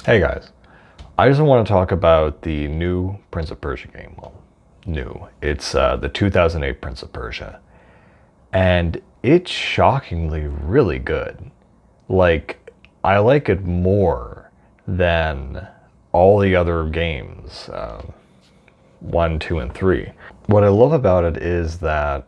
Hey guys, I just want to talk about the new Prince of Persia game. Well, new. It's the 2008 Prince of Persia. And it's shockingly really good. Like, I like it more than all the other games, 1, 2, and 3. What I love about it is that,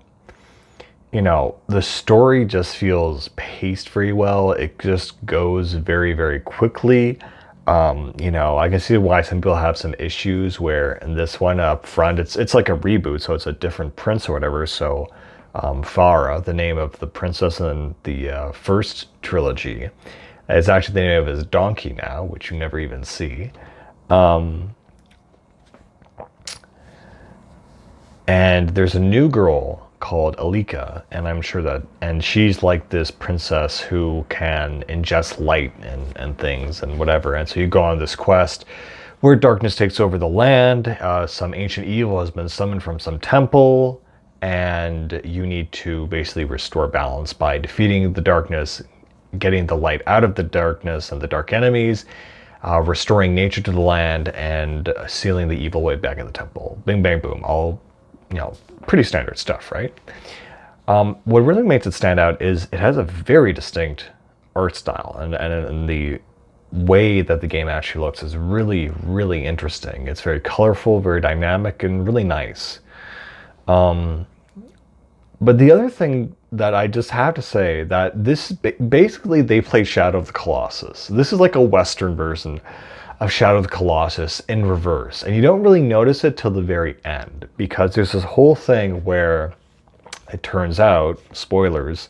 the story just feels paced very well. It just goes very, very quickly. I can see why some people have some issues where in this one up front, it's like a reboot, so it's a different prince or whatever. So, Farah, the name of the princess in the first trilogy, is actually the name of his donkey now, which you never even see. And there's a new girl called Alika, and I'm sure and she's like this princess who can ingest light and things and whatever. And so you go on this quest where darkness takes over the land. Some ancient evil has been summoned from some temple, and you need to basically restore balance by defeating the darkness, getting the light out of the darkness and the dark enemies, restoring nature to the land, and sealing the evil way back in the temple. Bing, bang, boom. All pretty standard stuff, right? What really makes it stand out is it has a very distinct art style, and the way that the game actually looks is really, really interesting. It's very colorful, very dynamic, and really nice. But the other thing that I just have to say that this basically they play Shadow of the Colossus. This is like a Western version of Shadow of the Colossus in reverse. And you don't really notice it till the very end, because there's this whole thing where it turns out, spoilers,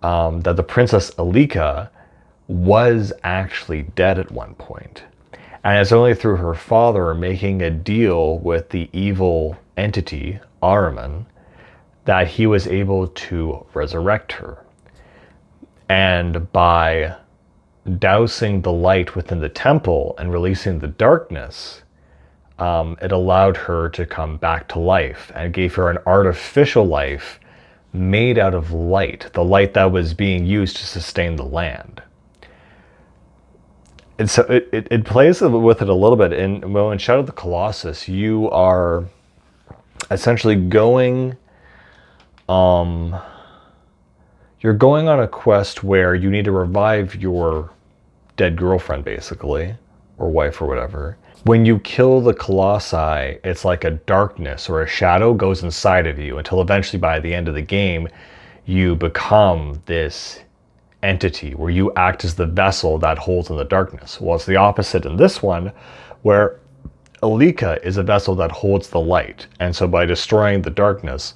that the Princess Alika was actually dead at one point. And it's only through her father making a deal with the evil entity, Ahriman, that he was able to resurrect her. And by dousing the light within the temple and releasing the darkness, it allowed her to come back to life and gave her an artificial life made out of light, the light that was being used to sustain the land. And so it plays with it a little bit. In Shadow of the Colossus, you are essentially going you're going on a quest where you need to revive your dead girlfriend, basically, or wife or whatever. When you kill the colossi, it's like a darkness or a shadow goes inside of you until eventually by the end of the game, you become this entity where you act as the vessel that holds in the darkness. Well, it's the opposite in this one, where Alika is a vessel that holds the light. And so by destroying the darkness,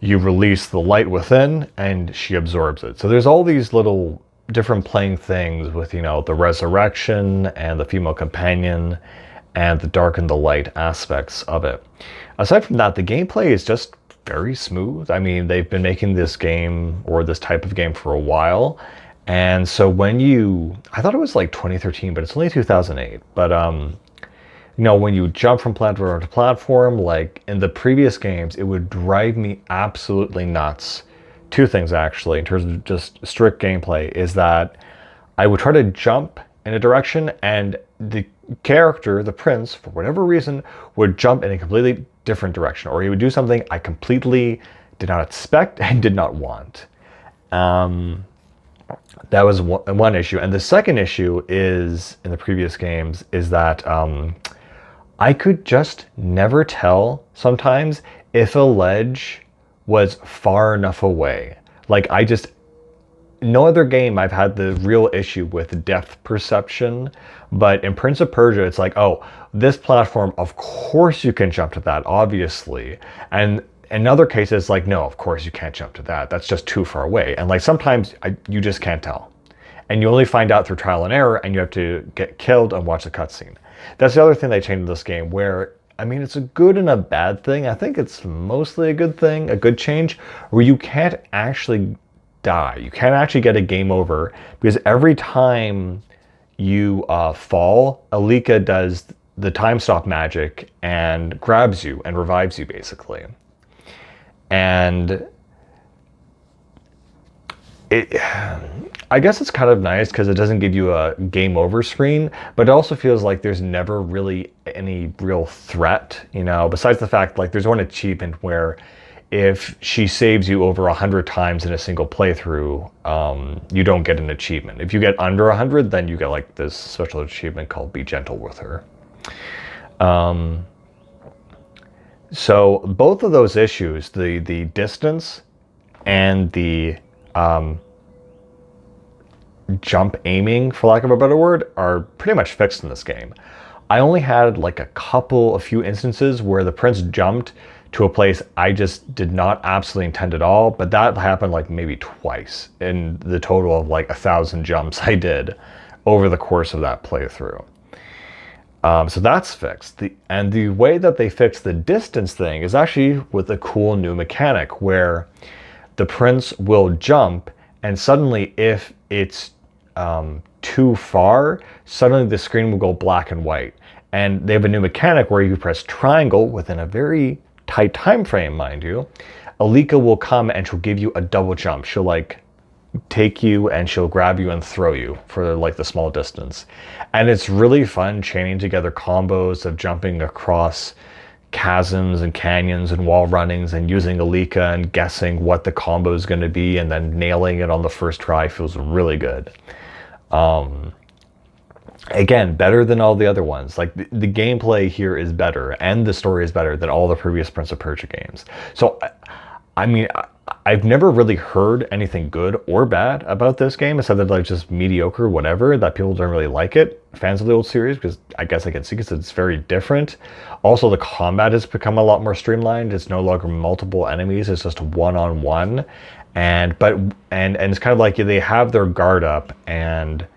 you release the light within and she absorbs it. So there's all these little different playing things with, the resurrection and the female companion and the dark and the light aspects of it. Aside from that, the gameplay is just very smooth. I mean, they've been making this game or this type of game for a while. And so I thought it was like 2013, but it's only 2008. But, when you jump from platform to platform, like in the previous games, it would drive me absolutely nuts. Two things actually, in terms of just strict gameplay, is that I would try to jump in a direction and the character, the prince, for whatever reason, would jump in a completely different direction, or he would do something I completely did not expect and did not want. That was one issue. And the second issue is, in the previous games, is that I could just never tell sometimes if a ledge was far enough away. Like no other game I've had the real issue with depth perception, but in Prince of Persia, it's like, oh, this platform, of course you can jump to that, obviously. And in other cases, like, no, of course you can't jump to that. That's just too far away. And like sometimes you just can't tell. And you only find out through trial and error, and you have to get killed and watch the cutscene. That's the other thing they changed in this game, where, I mean, it's a good and a bad thing. I think it's mostly a good thing, a good change, where you can't actually die. You can't actually get a game over, because every time you fall, Alika does the time stop magic and grabs you and revives you, basically. And it, I guess it's kind of nice because it doesn't give you a game over screen, but it also feels like there's never really any real threat, you know, besides the fact like there's one achievement where if she saves you over 100 times in a single playthrough, you don't get an achievement. If you get under 100, then you get like this special achievement called Be Gentle with Her. So both of those issues, the distance and the jump aiming, for lack of a better word, are pretty much fixed in this game. I only had like a few instances where the prince jumped to a place I just did not absolutely intend at all, but that happened like maybe twice in the total of like 1,000 jumps I did over the course of that playthrough. So that's fixed. And the way that they fix the distance thing is actually with a cool new mechanic where the prince will jump, and suddenly if it's too far, suddenly the screen will go black and white. And they have a new mechanic where you press triangle within a very tight time frame, mind you. Alika will come and she'll give you a double jump. She'll like take you and she'll grab you and throw you for like the small distance. And it's really fun chaining together combos of jumping across chasms and canyons and wall runnings and using Alika and guessing what the combo is going to be and then nailing it on the first try feels really good. Again, better than all the other ones. Like the gameplay here is better and the story is better than all the previous Prince of Persia games. So I mean, I've never really heard anything good or bad about this game, except that like just mediocre, whatever, that people don't really like it. Fans of the old series, because I guess I can see because it's very different. Also, the combat has become a lot more streamlined. It's no longer multiple enemies; it's just one-on-one, and it's kind of like they have their guard up, and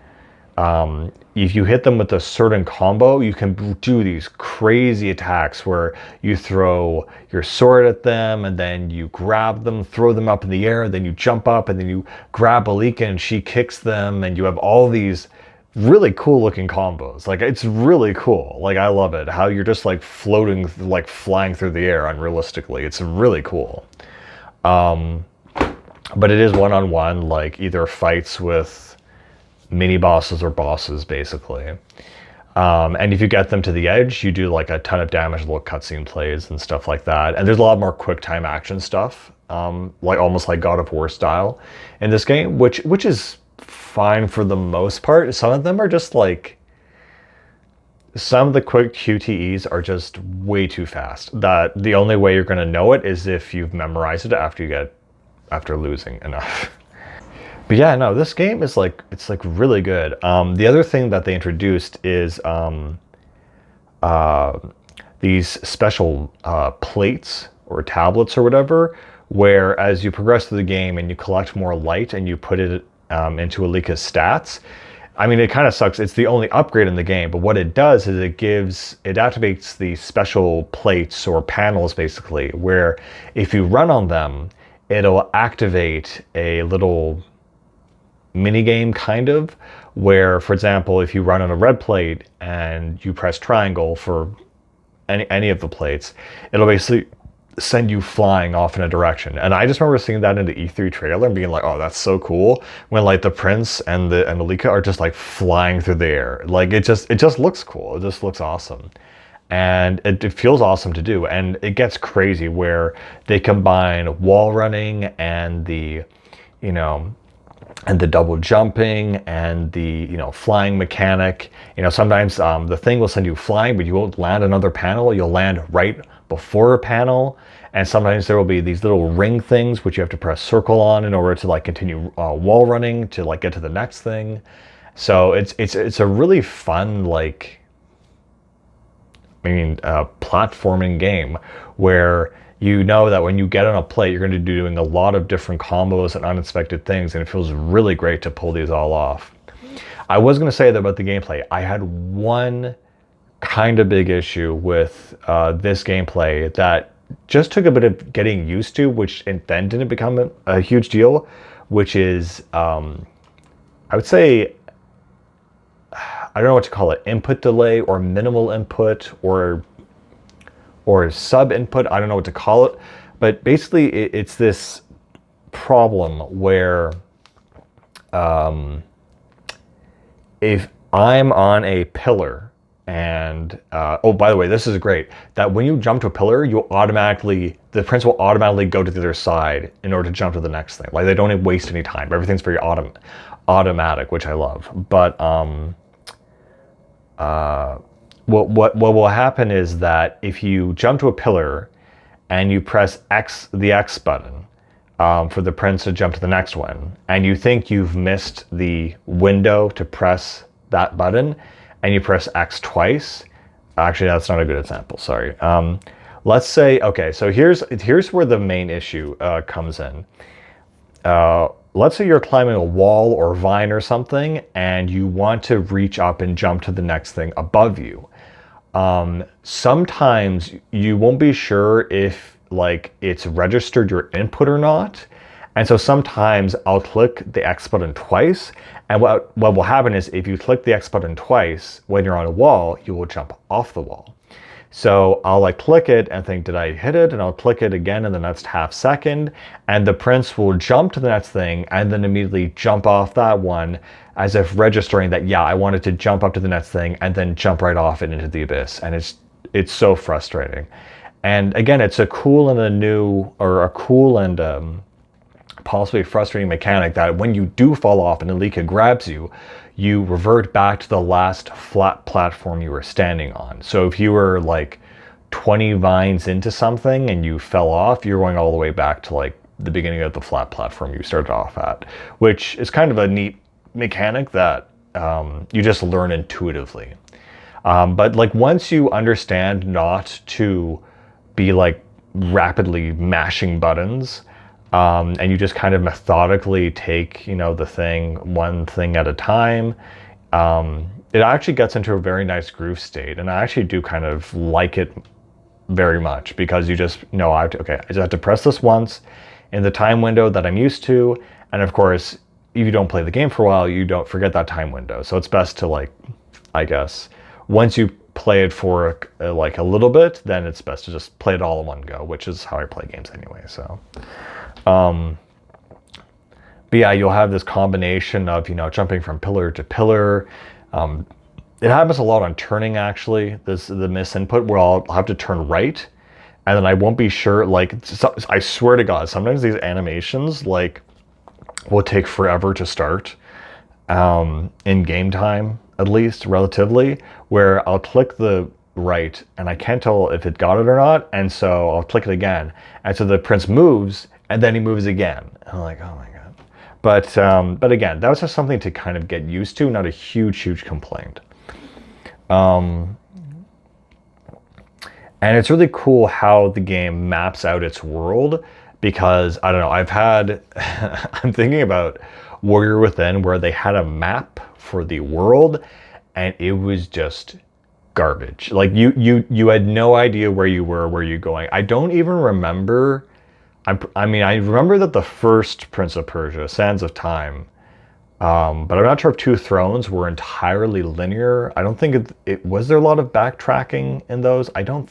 if you hit them with a certain combo, you can do these crazy attacks where you throw your sword at them and then you grab them, throw them up in the air, then you jump up and then you grab Alika and she kicks them, and you have all these really cool looking combos. Like it's really cool. Like I love it. How you're just like floating, like flying through the air unrealistically. It's really cool. But it is one-on-one, like either fights with mini bosses or bosses basically. And if you get them to the edge, you do like a ton of damage, little cutscene plays and stuff like that. And there's a lot more quick time action stuff, like almost like God of War style in this game, which is fine for the most part. Some of them are just like, some of the quick QTEs are just way too fast. That the only way you're going to know it is if you've memorized it after losing enough. But yeah, no, this game is like, it's like really good. The other thing that they introduced is these special plates or tablets or whatever, where as you progress through the game and you collect more light and you put it into Alika's stats. I mean, it kind of sucks. It's the only upgrade in the game, but what it does is it activates the special plates or panels basically, where if you run on them, it'll activate a little mini game kind of, where for example if you run on a red plate and you press triangle for any of the plates, it'll basically send you flying off in a direction. And I just remember seeing that in the E3 trailer and being like, oh, that's so cool, when like the prince and Alika are just like flying through the air. Like it just looks cool. It just looks awesome. And it feels awesome to do. And it gets crazy where they combine wall running and the, you know, and the double jumping and the, you know, flying mechanic. You know, sometimes the thing will send you flying, but you won't land another panel. You'll land right before a panel. And sometimes there will be these little ring things which you have to press circle on in order to like continue wall running to like get to the next thing. So it's a really fun, like, platforming game where you know that when you get on a plate, you're going to be doing a lot of different combos and unexpected things, and it feels really great to pull these all off. I was going to say that about the gameplay. I had one kind of big issue with this gameplay that just took a bit of getting used to, which then didn't become a huge deal, which is, I would say, I don't know what to call it, input delay or minimal input or sub input. I don't know what to call it, but basically it's this problem where If I'm on a pillar and oh, by the way, this is great, that when you jump to a pillar, the prince will automatically go to the other side in order to jump to the next thing. Like, they don't waste any time. Everything's very automatic, which I love. But what will happen is that if you jump to a pillar and you press the X button, for the prince to jump to the next one, and you think you've missed the window to press that button, and you press X twice. Actually, that's not a good example, sorry. Let's say, okay, so here's where the main issue comes in. Let's say you're climbing a wall or vine or something, and you want to reach up and jump to the next thing above you. Sometimes you won't be sure if like it's registered your input or not. And so sometimes I'll click the X button twice. And what will happen is if you click the X button twice when you're on a wall, you will jump off the wall. So I'll like click it and think, did I hit it? And I'll click it again in the next half second. And the prince will jump to the next thing and then immediately jump off that one, as if registering that, yeah, I wanted to jump up to the next thing and then jump right off it into the abyss. And it's so frustrating. And again, it's a cool and possibly frustrating mechanic that when you do fall off and Alika grabs you, you revert back to the last flat platform you were standing on. So if you were like 20 vines into something and you fell off, you're going all the way back to like the beginning of the flat platform you started off at, which is kind of a neat mechanic that you just learn intuitively. But like once you understand not to be like rapidly mashing buttons, and you just kind of methodically take, one thing at a time, it actually gets into a very nice groove state. And I actually do kind of like it very much, because you just know, I just have to press this once in the time window that I'm used to. And of course, if you don't play the game for a while, you don't forget that time window. So it's best to like, I guess, once you play it for like a little bit, then it's best to just play it all in one go, which is how I play games anyway. So, but yeah, you'll have this combination of, jumping from pillar to pillar. It happens a lot on turning, actually. The misinput where I'll have to turn right, and then I won't be sure. Like, I swear to God, sometimes these animations like will take forever to start, in game time, at least relatively, where I'll click the right and I can't tell if it got it or not, and so I'll click it again, and so the prince moves and then he moves again, and I'm like, oh my God. But again, that was just something to kind of get used to, not a huge complaint. And it's really cool how the game maps out its world, because I don't know, I'm thinking about Warrior Within, where they had a map for the world and it was just garbage. Like you had no idea where you were, where you're going. I don't even remember. I remember that the first Prince of Persia, Sands of Time, but I'm not sure if Two Thrones were entirely linear. I don't think it was there a lot of backtracking in those. I don't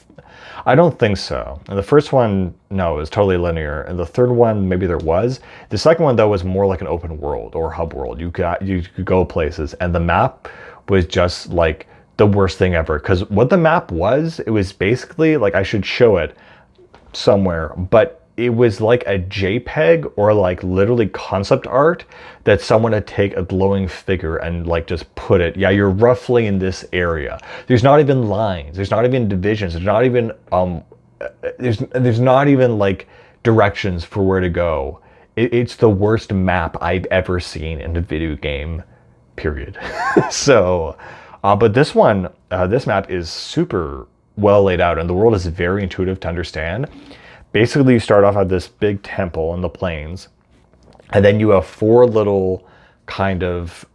think so. And the first one, no, it was totally linear. And the third one, maybe there was. The second one, though, was more like an open world or hub world. You could go places, and the map was just like the worst thing ever. Because what the map was, it was basically like, I should show it somewhere, but it was like a JPEG or like literally concept art that someone had take a glowing figure and like just put it, yeah, you're roughly in this area. There's not even lines. There's not even divisions. There's not even, there's not even like directions for where to go. It's the worst map I've ever seen in a video game, period. So, but this one, this map is super well laid out, and the world is very intuitive to understand. Basically, you start off at this big temple in the plains, and then you have 4 little kind of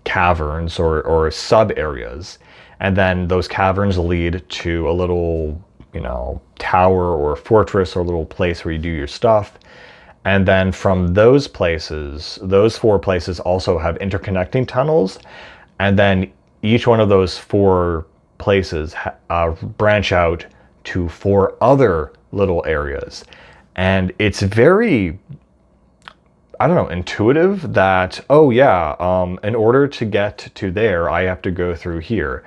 caverns or sub areas, and then those caverns lead to a little, tower or fortress or a little place where you do your stuff. And then from those places, those 4 places also have interconnecting tunnels, and then each one of those 4 places branch out to 4 other little areas. And it's very, I don't know, intuitive that, oh yeah, in order to get to there, I have to go through here.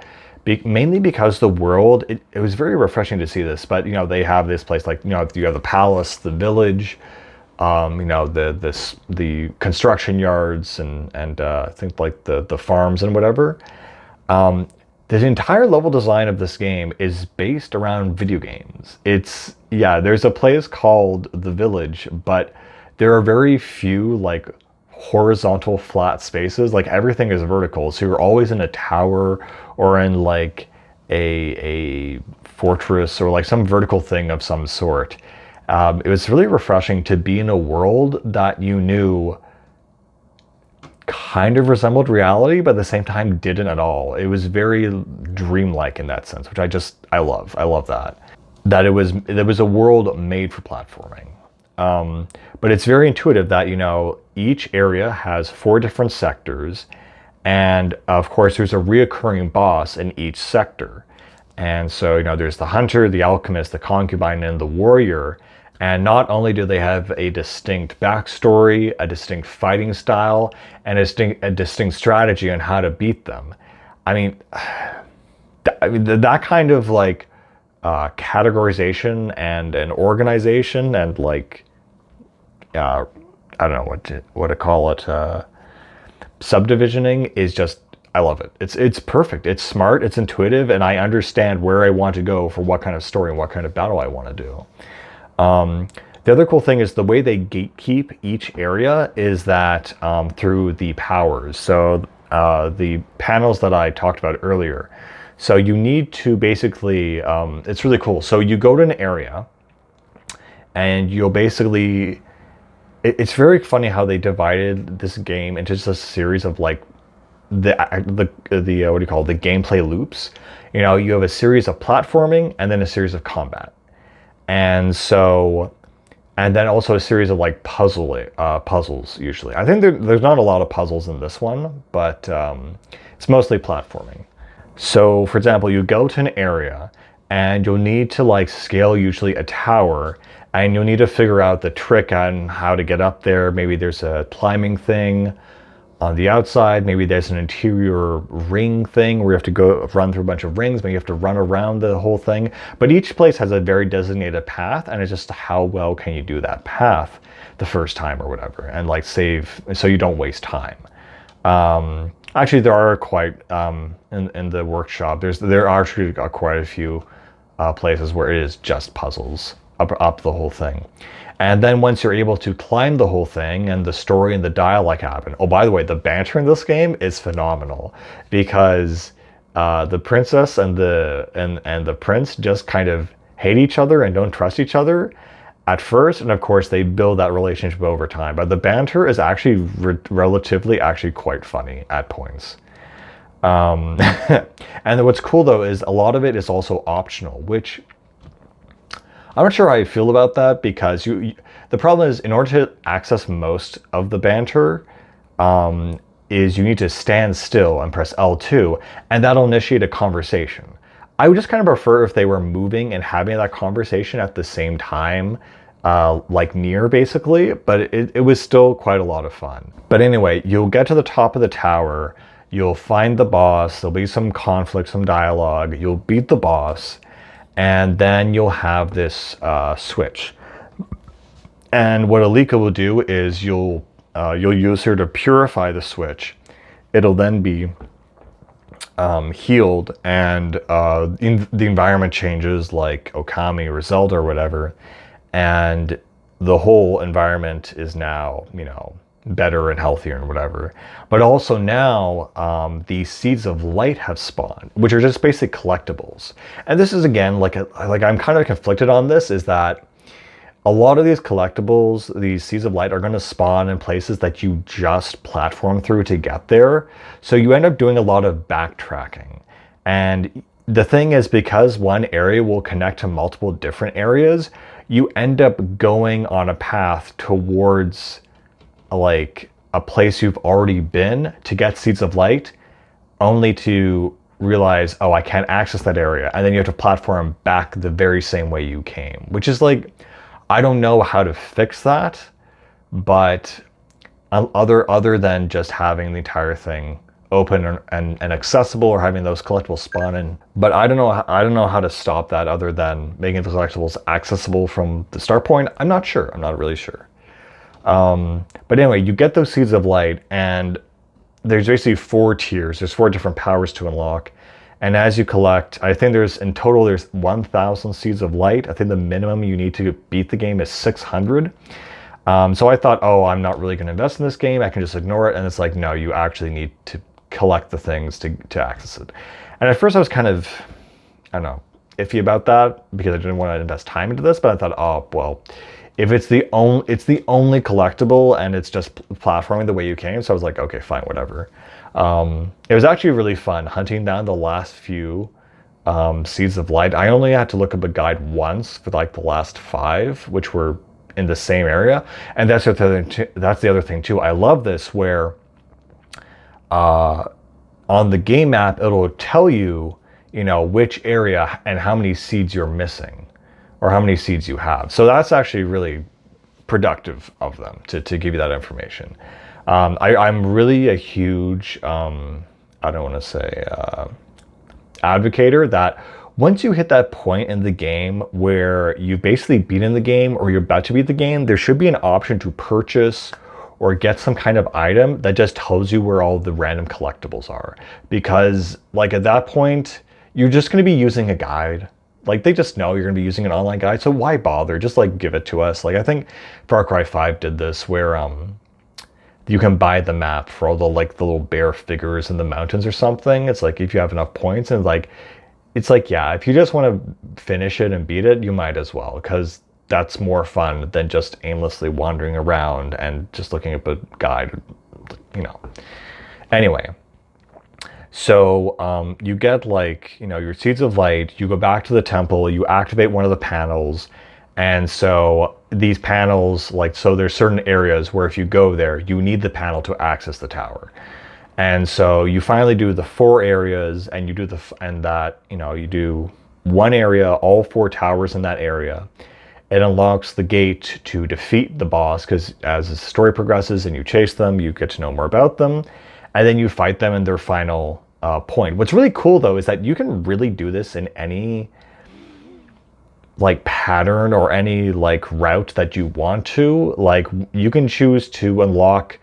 Mainly because the world, it was very refreshing to see this, but you know, they have this place like, you know, you have the palace, the village, you know, the construction yards and I think like the farms and whatever. Um, the entire level design of this game is based around video games. It's, yeah, there's a place called The Village, but there are very few like horizontal flat spaces. Like everything is vertical. So you're always in a tower or in like a fortress or like some vertical thing of some sort. It was really refreshing to be in a world that you knew kind of resembled reality, but at the same time didn't at all. It was very dreamlike in that sense, which I love. I love that. That it was a world made for platforming. But it's very intuitive that, you know, each area has 4 different sectors, and of course there's a reoccurring boss in each sector. And so, you know, there's the hunter, the alchemist, the concubine, and the warrior. And not only do they have a distinct backstory, a distinct fighting style, and a distinct strategy on how to beat them. I mean, that kind of like categorization and an organization and like, I don't know what to call it, subdivisioning is just, I love it. It's perfect. It's smart. It's intuitive, and I understand where I want to go for what kind of story and what kind of battle I want to do. The other cool thing is the way they gatekeep each area is that through the powers. So the panels that I talked about earlier. So you need to basically, it's really cool. So you go to an area and you'll basically, it's very funny how they divided this game into just a series of like the what do you call it, the gameplay loops. You know, you have a series of platforming and then a series of combat. And so, and then also a series of like puzzles usually. I think there's not a lot of puzzles in this one, but it's mostly platforming. So for example, you go to an area and you'll need to like scale usually a tower, and you'll need to figure out the trick on how to get up there. Maybe there's a climbing thing on the outside. Maybe there's an interior ring thing where you have to go run through a bunch of rings. Maybe you have to run around the whole thing. But each place has a very designated path, and it's just how well can you do that path the first time or whatever, and like save so you don't waste time. Actually, there are quite in the workshop. There are actually quite a few places where it is just puzzles up the whole thing. And then once you're able to climb the whole thing and the story and the dialogue happen. Oh, by the way, the banter in this game is phenomenal because the princess and the prince just kind of hate each other and don't trust each other at first, and of course they build that relationship over time. But the banter is actually relatively actually quite funny at points. And what's cool though is a lot of it is also optional, which I'm not sure how I feel about that, because the problem is in order to access most of the banter, is you need to stand still and press L2, and that'll initiate a conversation. I would just kind of prefer if they were moving and having that conversation at the same time, like near basically, but it was still quite a lot of fun. But anyway, you'll get to the top of the tower, you'll find the boss, there'll be some conflict, some dialogue, you'll beat the boss, and then you'll have this switch. And what Alika will do is you'll use her to purify the switch. It'll then be healed, and the environment changes, like Okami or Zelda or whatever, and the whole environment is now, you know, better and healthier and whatever. But also now the seeds of light have spawned, which are just basic collectibles. And this is again like I'm kind of conflicted on this, is that a lot of these collectibles, these seeds of light, are going to spawn in places that you just platform through to get there. So you end up doing a lot of backtracking. And the thing is, because one area will connect to multiple different areas, you end up going on a path towards like a place you've already been to get seeds of light, only to realize, oh, I can't access that area. And then you have to platform back the very same way you came, which is like, I don't know how to fix that, but other than just having the entire thing open and accessible, or having those collectibles spawn in. But I don't know how to stop that other than making the collectibles accessible from the start point. I'm not sure. I'm not really sure. But anyway, you get those seeds of light, and there's basically 4 tiers. There's 4 different powers to unlock. And as you collect, I think in total there's 1,000 seeds of light. I think the minimum you need to beat the game is 600. So I thought, oh, I'm not really going to invest in this game. I can just ignore it. And it's like, no, you actually need to collect the things to access it. And at first I was kind of, I don't know, iffy about that because I didn't want to invest time into this. But I thought, oh, well, if it's the only collectible and it's just platforming the way you came. So I was like, okay, fine, whatever. It was actually really fun hunting down the last few seeds of light. I only had to look up a guide once for like the last 5, which were in the same area. And that's the other thing too. I love this where on the game map, it'll tell you, which area and how many seeds you're missing or how many seeds you have. So that's actually really productive of them to give you that information. I'm really a huge, I don't want to say advocator that once you hit that point in the game where you've basically beaten the game or you're about to beat the game, there should be an option to purchase or get some kind of item that just tells you where all the random collectibles are. Because like at that point, you're just going to be using a guide. Like they just know you're going to be using an online guide. So why bother? Just like give it to us. Like I think Far Cry 5 did this where you can buy the map for all the little bear figures in the mountains or something. It's like if you have enough points, and it's like, yeah, if you just want to finish it and beat it, you might as well, because that's more fun than just aimlessly wandering around and just looking up a guide, Anyway, so you get your seeds of light, you go back to the temple, you activate one of the panels, and so these panels, so there's certain areas where if you go there, you need the panel to access the tower. And so you finally do the 4 areas, and you do you do one area, all 4 towers in that area. It unlocks the gate to defeat the boss, because as the story progresses and you chase them, you get to know more about them, and then you fight them in their final point. What's really cool though is that you can really do this in any pattern or any route that you want to. You can choose to unlock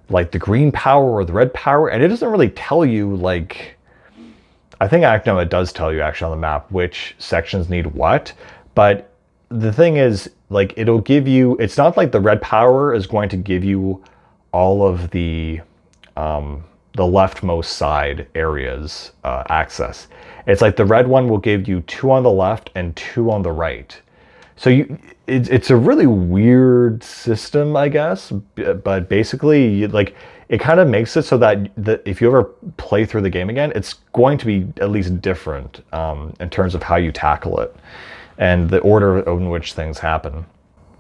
the green power or the red power, and it doesn't really tell you I think it does tell you actually on the map which sections need what, but the thing is it'll give you, it's not like the red power is going to give you all of the leftmost side areas access. It's like the red one will give you 2 on the left and 2 on the right. So it's a really weird system, I guess, but basically it kind of makes it so that if you ever play through the game again, it's going to be at least different in terms of how you tackle it and the order in which things happen.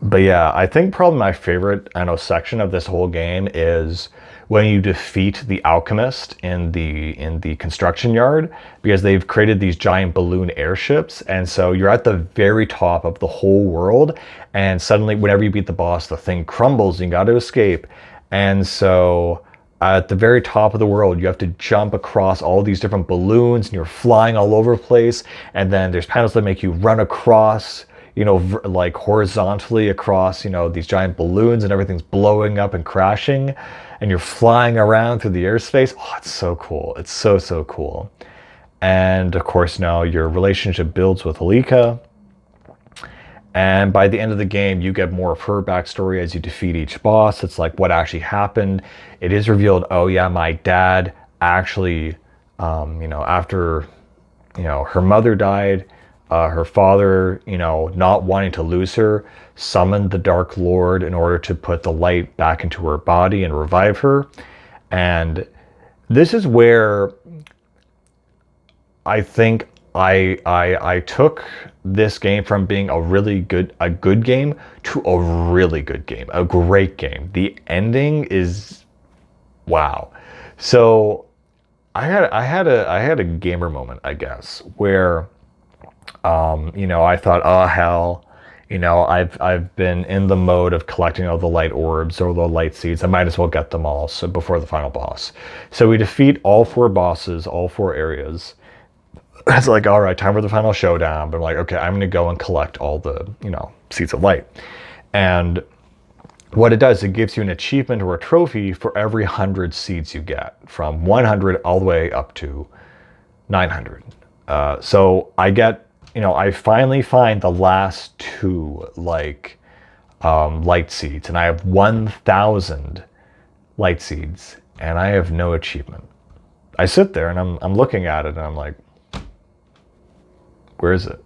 But yeah, I think probably my favorite section of this whole game is when you defeat the alchemist in the construction yard, because they've created these giant balloon airships, and so you're at the very top of the whole world, and suddenly whenever you beat the boss, the thing crumbles and you got to escape. And so at the very top of the world, you have to jump across all these different balloons, and you're flying all over the place, and then there's panels that make you run across horizontally across these giant balloons, and everything's blowing up and crashing, and you're flying around through the airspace. Oh, it's so cool. It's so cool. And of course now your relationship builds with Alika, and by the end of the game you get more of her backstory as you defeat each boss. It's what actually happened. It is revealed, oh yeah, my dad actually after her mother died, her father, not wanting to lose her, summoned the Dark Lord in order to put the light back into her body and revive her. And this is where I think I took this game from being a good game to a really good game, a great game. The ending is wow. So I had a gamer moment, I guess, where I thought, oh hell, I've been in the mode of collecting all the light orbs or the light seeds. I might as well get them all so before the final boss. So we defeat all 4 bosses, all 4 areas. It's like, all right, time for the final showdown. But I'm like, okay, I'm going to go and collect all the, seeds of light. And what it does, it gives you an achievement or a trophy for every 100 seeds you get, from 100 all the way up to 900. So I get, I finally find the last 2 light seeds, and I have 1,000 light seeds, and I have no achievement. I sit there and I'm looking at it, and I'm like, where is it?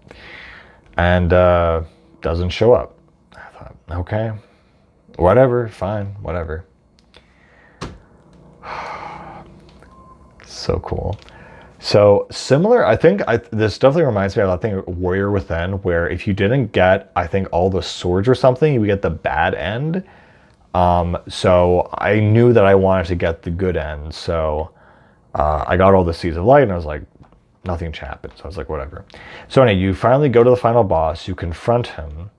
And doesn't show up. I thought, okay, whatever, fine, whatever. So cool. So similar, I think this definitely reminds me of, I think, Warrior Within, where if you didn't get, I think, all the swords or something, you would get the bad end. So I knew that I wanted to get the good end. So I got all the Seeds of Light, and I was like, nothing happened. So I was like, whatever. So anyway, you finally go to the final boss, you confront him,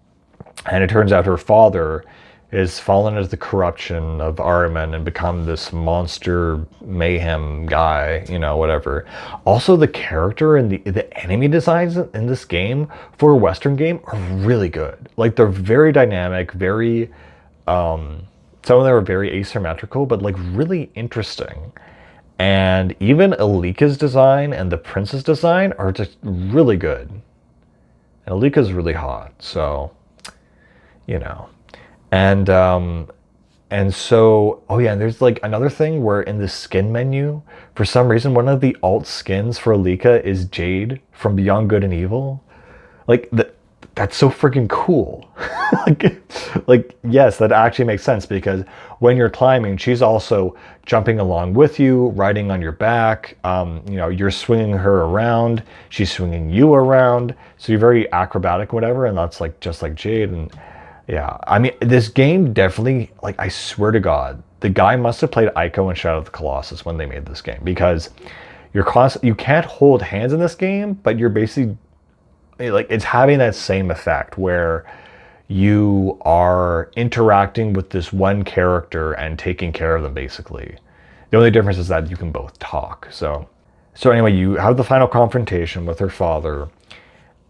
and it turns out her father is fallen into the corruption of Ahriman and become this monster mayhem guy, whatever. Also, the character and the enemy designs in this game for a Western game are really good. Like, they're very dynamic, very, some of them are very asymmetrical, but like really interesting. And even Alika's design and the Prince's design are just really good. And Alika's really hot, so, And so, oh yeah, and there's like another thing where in the skin menu, for some reason, one of the alt skins for Alika is Jade from Beyond Good and Evil. Like, that's so freaking cool. like, yes, that actually makes sense, because when you're climbing, she's also jumping along with you, riding on your back. You're swinging her around, she's swinging you around. So you're very acrobatic, whatever, and that's like just like Jade. And yeah, I mean, this game definitely, like, I swear to God, the guy must have played Ico and Shadow of the Colossus when they made this game, because you can't hold hands in this game, but you're basically, like, it's having that same effect where you are interacting with this one character and taking care of them, basically. The only difference is that you can both talk. So anyway, you have the final confrontation with her father,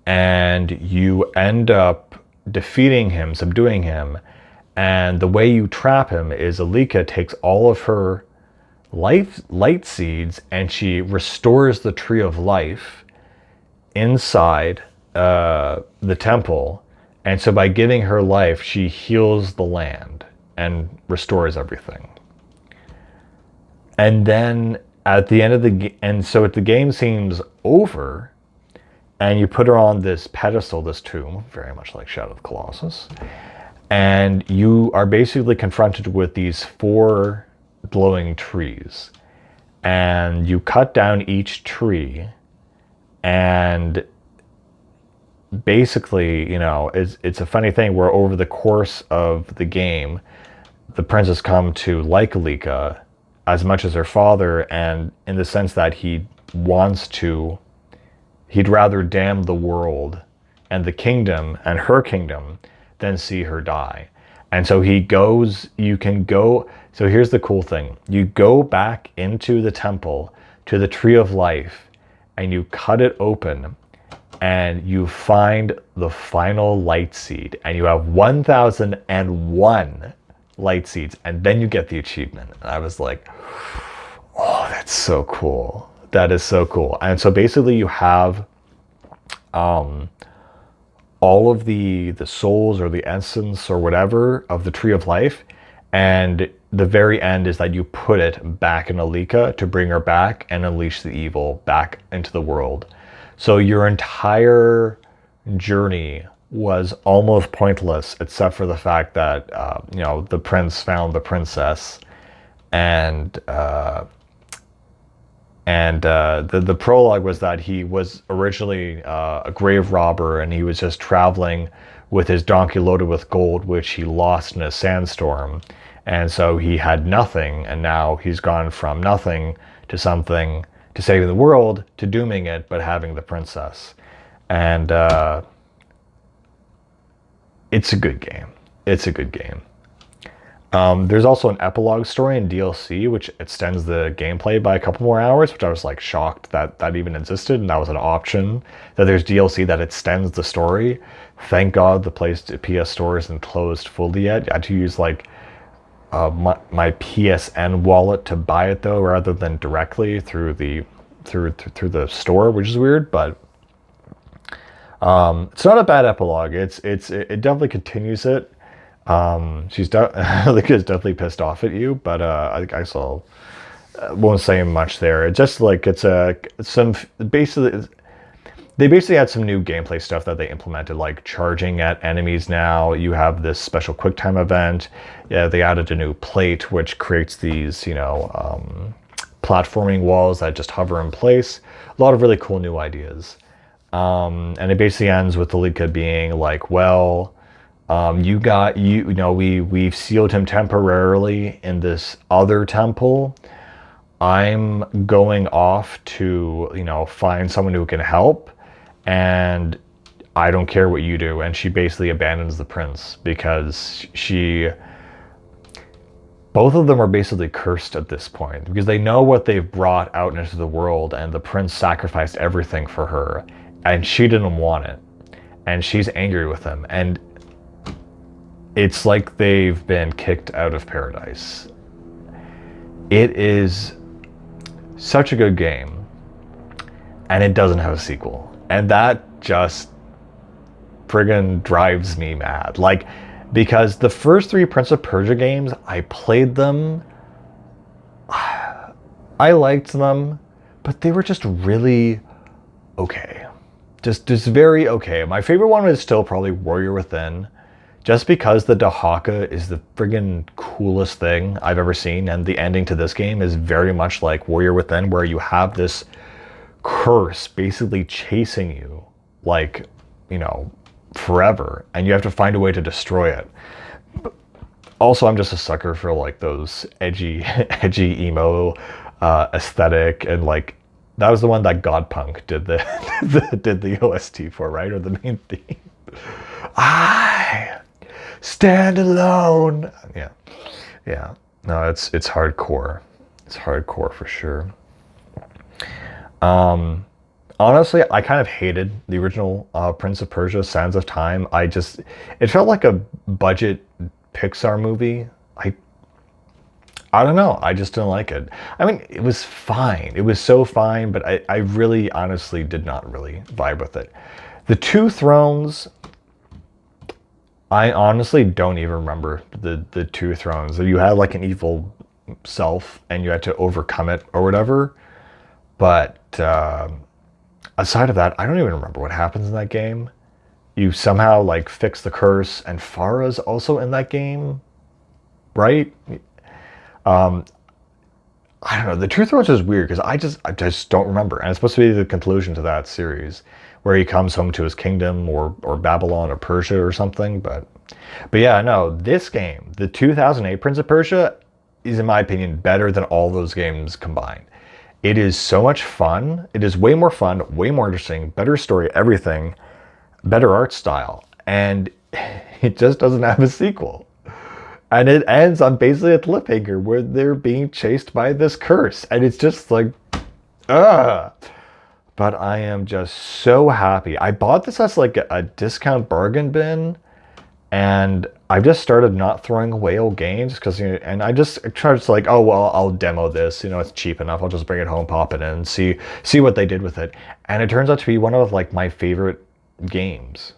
and you end up defeating him, subduing him. And the way you trap him is Alika takes all of her light seeds and she restores the Tree of Life inside the temple. And so by giving her life, she heals the land and restores everything. And then at the end of the game seems over, and you put her on this pedestal, this tomb, very much like Shadow of the Colossus. And you are basically confronted with these 4 glowing trees. And you cut down each tree, and basically, it's a funny thing where over the course of the game, the prince has come to like Alika as much as her father, and in the sense that he'd rather damn the world and the kingdom and her kingdom than see her die. And so so here's the cool thing. You go back into the temple to the Tree of Life, and you cut it open, and you find the final light seed, and you have 1,001 light seeds, and then you get the achievement. And I was like, oh, that's so cool. That is so cool. And so basically you have all of the souls or the essence or whatever of the Tree of Life, and the very end is that you put it back in Alika to bring her back and unleash the evil back into the world. So your entire journey was almost pointless, except for the fact that the prince found the princess, and the prologue was that he was originally a grave robber, and he was just traveling with his donkey loaded with gold, which he lost in a sandstorm. And so he had nothing, and now he's gone from nothing to something, to saving the world, to dooming it, but having the princess. And it's a good game. It's a good game. There's also an epilogue story in DLC, which extends the gameplay by a couple more hours, which I was like shocked that that even existed, and that was an option. That there's DLC that extends the story. Thank God the PS Store isn't closed fully yet. I had to use like my PSN wallet to buy it though, rather than directly through the store, which is weird, but it's not a bad epilogue. It definitely continues it. Lyca's definitely pissed off at you, but I saw won't say much there. It's just like it's some basically they basically had some new gameplay stuff that they implemented, like charging at enemies. Now you have this special QuickTime event. Yeah, they added a new plate which creates these platforming walls that just hover in place. A lot of really cool new ideas. And it basically ends with the Lyca being like, well, we've sealed him temporarily in this other temple. I'm going off to, find someone who can help, and I don't care what you do. And she basically abandons the prince because both of them are basically cursed at this point because they know what they've brought out into the world, and the prince sacrificed everything for her, and she didn't want it, and she's angry with him, and it's like they've been kicked out of paradise. It is such a good game, and it doesn't have a sequel, and that just friggin' drives me mad. Like, because the first 3 Prince of Persia games, I played them, I liked them, but they were just really okay. Just very okay. My favorite one is still probably Warrior Within, just because the Dahaka is the friggin' coolest thing I've ever seen, and the ending to this game is very much like Warrior Within, where you have this curse basically chasing you, like, forever, and you have to find a way to destroy it. But also, I'm just a sucker for like those edgy emo aesthetic, and like that was the one that Godpunk did the OST for, right? Or the main theme. I stand alone. Yeah. No, it's hardcore. It's hardcore for sure. Honestly, I kind of hated the original Prince of Persia: Sands of Time. It felt like a budget Pixar movie. I don't know. I just didn't like it. I mean, it was fine. It was so fine, but I really honestly did not really vibe with it. The Two Thrones, I honestly don't even remember the Two Thrones. You had like an evil self and you had to overcome it or whatever. But aside of that, I don't even remember what happens in that game. You somehow like fix the curse, and Farah's also in that game, right? I don't know. The Two Thrones is weird because I just don't remember, and it's supposed to be the conclusion to that series, where he comes home to his kingdom or Babylon or Persia or something. But yeah, no, this game, the 2008 Prince of Persia, is in my opinion better than all those games combined. It is so much fun. It is way more fun, way more interesting, better story, everything, better art style, and it just doesn't have a sequel. And it ends on basically a cliffhanger where they're being chased by this curse. And it's just like, ugh. But I am just so happy. I bought this as like a discount bargain bin. And I've just started not throwing away old games because, and I just try to like, oh, well, I'll demo this. It's cheap enough. I'll just bring it home, pop it in, see what they did with it. And it turns out to be one of like my favorite games.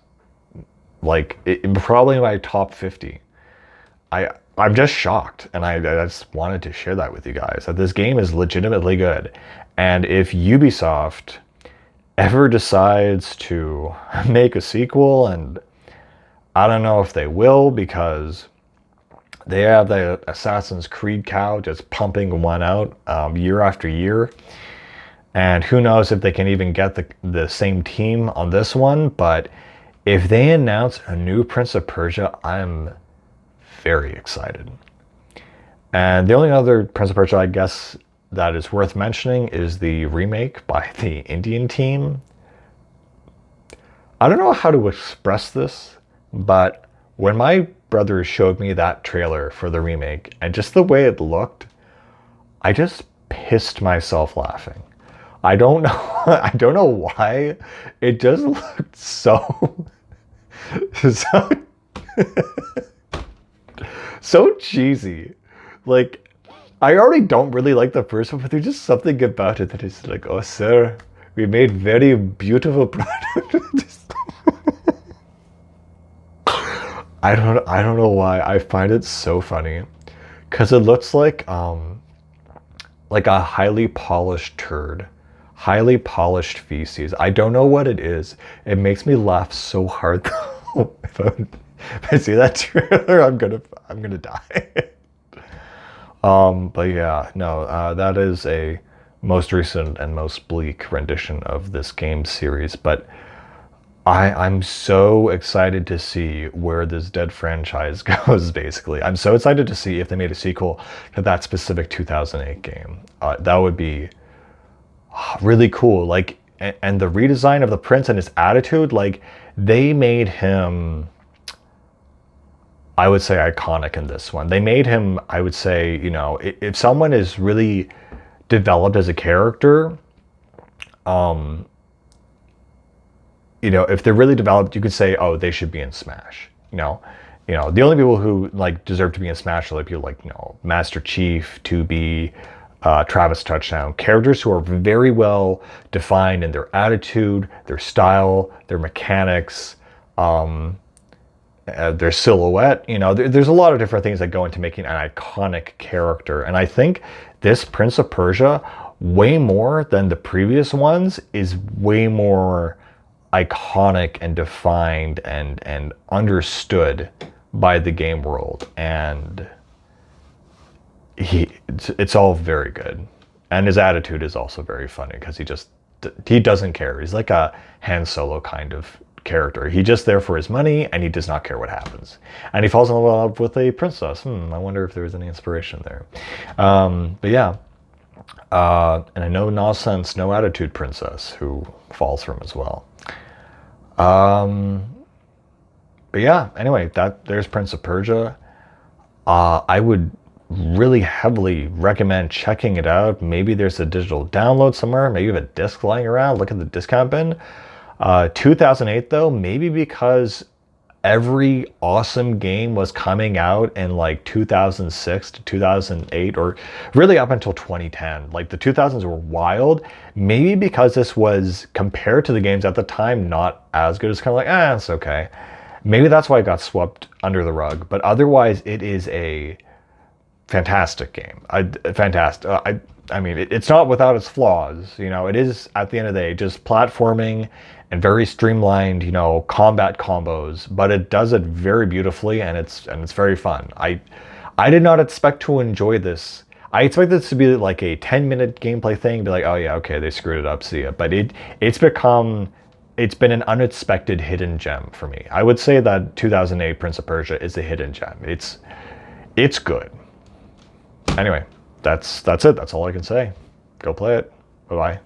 Like probably my top 50. I'm just shocked, and I just wanted to share that with you guys, that this game is legitimately good. And if Ubisoft ever decides to make a sequel, and I don't know if they will, because they have the Assassin's Creed cow just pumping one out year after year. And who knows if they can even get the same team on this one. But if they announce a new Prince of Persia, I'm very excited. And the only other Prince of Persia, I guess, that is worth mentioning is the remake by the Indian team. I don't know how to express this, but when my brother showed me that trailer for the remake and just the way it looked, I just pissed myself laughing. I don't know. I don't know why. It just looked so so so cheesy. Like, I already don't really like the first one, but there's just something about it that is like, oh sir, we made very beautiful product. I don't know why. I find it so funny. Cause it looks like a highly polished turd. Highly polished feces. I don't know what it is. It makes me laugh so hard though. If I see that trailer, I'm gonna die. But yeah, no, that is a most recent and most bleak rendition of this game series. But I'm so excited to see where this Dead franchise goes, basically. I'm so excited to see if they made a sequel to that specific 2008 game. That would be really cool. Like, and the redesign of the prince and his attitude, like, they made him, I would say, iconic in this one. They made him, I would say, you know, if someone is really developed as a character, you know, if they're really developed, you could say, oh, they should be in Smash. You know, the only people who like deserve to be in Smash are like people like, you know, Master Chief, 2B, Travis Touchdown, characters who are very well defined in their attitude, their style, their mechanics, their silhouette. You know, there's a lot of different things that go into making an iconic character. And I think this Prince of Persia, way more than the previous ones, is way more iconic and defined and understood by the game world. And it's all very good. And his attitude is also very funny because he doesn't care. He's like a Han Solo kind of character. He's just there for his money and he does not care what happens. And he falls in love with a princess. I wonder if there was any inspiration there. But yeah. And a no nonsense, no attitude princess who falls for him as well. But yeah, anyway, there's Prince of Persia. I would really heavily recommend checking it out. Maybe there's a digital download somewhere. Maybe you have a disc lying around. Look at the discount bin. 2008 though, maybe because every awesome game was coming out in like 2006 to 2008, or really up until 2010. Like the 2000s were wild. Maybe because this was, compared to the games at the time, not as good. It's kind of like, it's okay. Maybe that's why it got swept under the rug. But otherwise, it is a fantastic game. Fantastic. I mean, it's not without its flaws. You know, it is, at the end of the day, just platforming and very streamlined, you know, combat combos. But it does it very beautifully, and it's very fun. I did not expect to enjoy this. I expected this to be like a 10-minute gameplay thing, be like, oh yeah, okay, they screwed it up, see ya. But it's been an unexpected hidden gem for me. I would say that 2008 Prince of Persia is a hidden gem. It's good. Anyway, that's it. That's all I can say. Go play it. Bye-bye.